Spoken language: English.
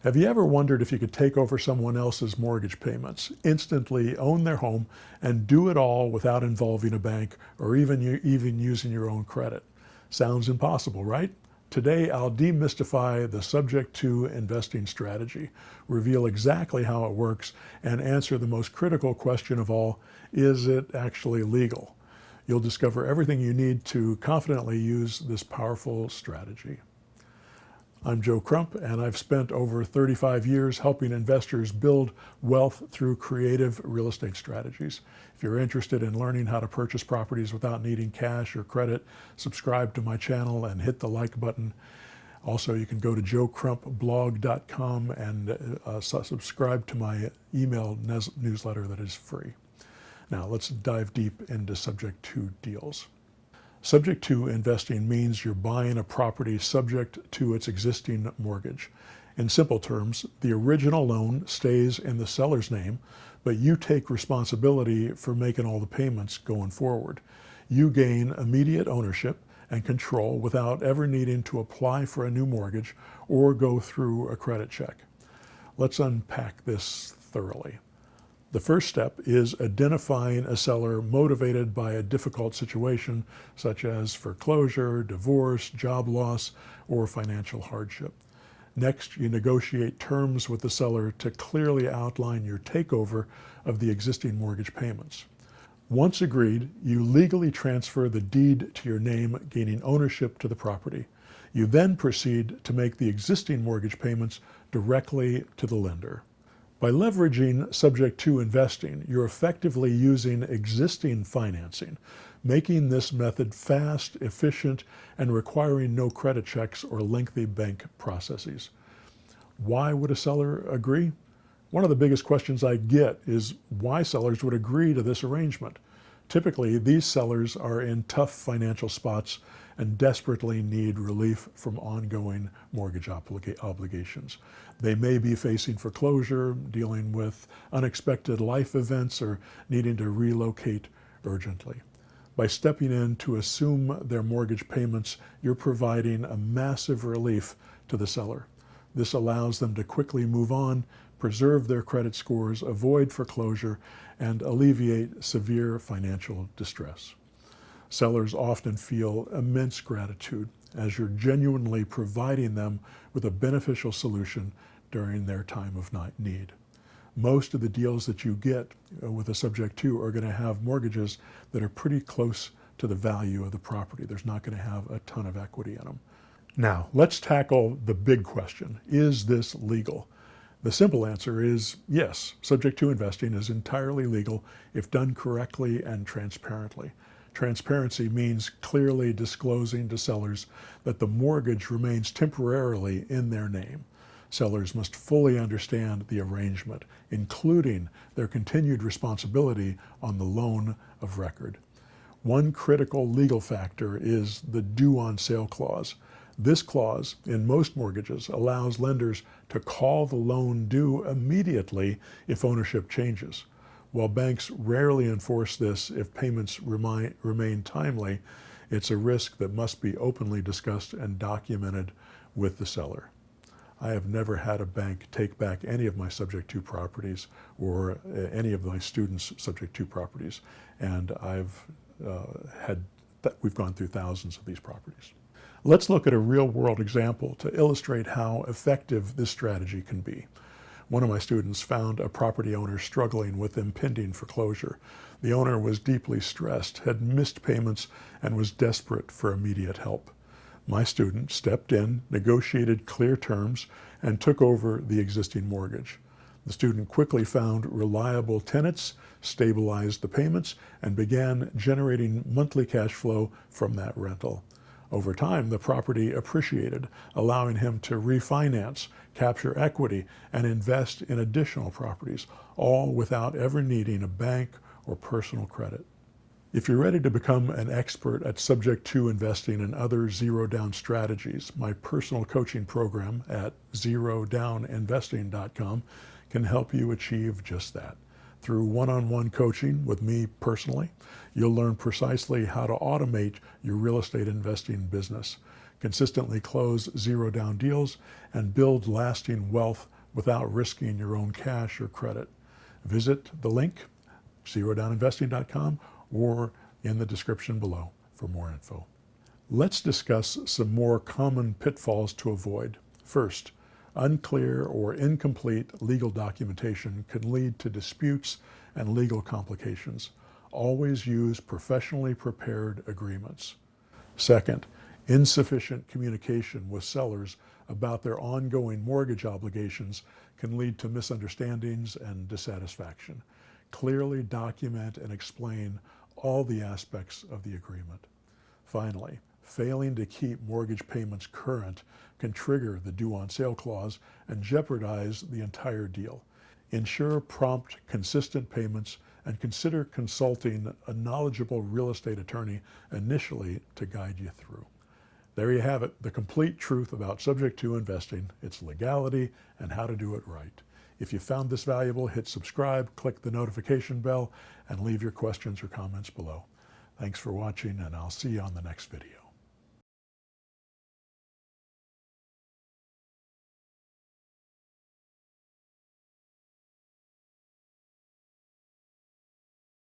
Have you ever wondered if you could take over someone else's mortgage payments, instantly own their home, and do it all without involving a bank or even using your own credit? Sounds impossible, right? Today, I'll demystify the subject to investing strategy, reveal exactly how it works, and answer the most critical question of all: is it actually legal? You'll discover everything you need to confidently use this powerful strategy. I'm Joe Crump, and I've spent over 35 years helping investors build wealth through creative real estate strategies. If you're interested in learning how to purchase properties without needing cash or credit, subscribe to my channel and hit the like button. Also, you can go to joecrumpblog.com and subscribe to my email newsletter that is free. Now, let's dive deep into Subject to deals. Subject to investing means you're buying a property subject to its existing mortgage. In simple terms, the original loan stays in the seller's name, but you take responsibility for making all the payments going forward. You gain immediate ownership and control without ever needing to apply for a new mortgage or go through a credit check. Let's unpack this thoroughly. The first step is identifying a seller motivated by a difficult situation, such as foreclosure, divorce, job loss, or financial hardship. Next, you negotiate terms with the seller to clearly outline your takeover of the existing mortgage payments. Once agreed, you legally transfer the deed to your name, gaining ownership to the property. You then proceed to make the existing mortgage payments directly to the lender. By leveraging subject to investing, you're effectively using existing financing, making this method fast, efficient, and requiring no credit checks or lengthy bank processes. Why would a seller agree? One of the biggest questions I get is why sellers would agree to this arrangement. Typically, these sellers are in tough financial spots and desperately need relief from ongoing mortgage obligations. They may be facing foreclosure, dealing with unexpected life events, or needing to relocate urgently. By stepping in to assume their mortgage payments, you're providing a massive relief to the seller. This allows them to quickly move on, preserve their credit scores, avoid foreclosure, and alleviate severe financial distress. Sellers often feel immense gratitude as you're genuinely providing them with a beneficial solution during their time of need. Most of the deals that you get with a subject to are going to have mortgages that are pretty close to the value of the property. There's not going to have a ton of equity in them. Now, let's tackle the big question. Is this legal? The simple answer is yes. Subject to investing is entirely legal if done correctly and transparently. Transparency means clearly disclosing to sellers that the mortgage remains temporarily in their name. Sellers must fully understand the arrangement, including their continued responsibility on the loan of record. One critical legal factor is the due on sale clause. This clause, in most mortgages, allows lenders to call the loan due immediately if ownership changes. While banks rarely enforce this if payments remain timely, it's a risk that must be openly discussed and documented with the seller. I have never had a bank take back any of my subject to properties or any of my students' subject to properties, and we've gone through thousands of these properties. Let's look at a real-world example to illustrate how effective this strategy can be. One of my students found a property owner struggling with impending foreclosure. The owner was deeply stressed, had missed payments, and was desperate for immediate help. My student stepped in, negotiated clear terms, and took over the existing mortgage. The student quickly found reliable tenants, stabilized the payments, and began generating monthly cash flow from that rental. Over time, the property appreciated, allowing him to refinance, capture equity, and invest in additional properties, all without ever needing a bank or personal credit. If you're ready to become an expert at subject to investing and other zero-down strategies, my personal coaching program at zerodowninvesting.com can help you achieve just that. Through one-on-one coaching with me personally, you'll learn precisely how to automate your real estate investing business, consistently close zero-down deals, and build lasting wealth without risking your own cash or credit. Visit the link, zerodowninvesting.com, or in the description below for more info. Let's discuss some more common pitfalls to avoid. First, unclear or incomplete legal documentation can lead to disputes and legal complications. Always use professionally prepared agreements. Second, insufficient communication with sellers about their ongoing mortgage obligations can lead to misunderstandings and dissatisfaction. Clearly document and explain all the aspects of the agreement. Finally, failing to keep mortgage payments current can trigger the due on sale clause and jeopardize the entire deal. Ensure prompt, consistent payments and consider consulting a knowledgeable real estate attorney initially to guide you through. There you have it, the complete truth about Subject to investing, its legality, and how to do it right. If you found this valuable, hit subscribe, click the notification bell, and leave your questions or comments below. Thanks for watching, and I'll see you on the next video.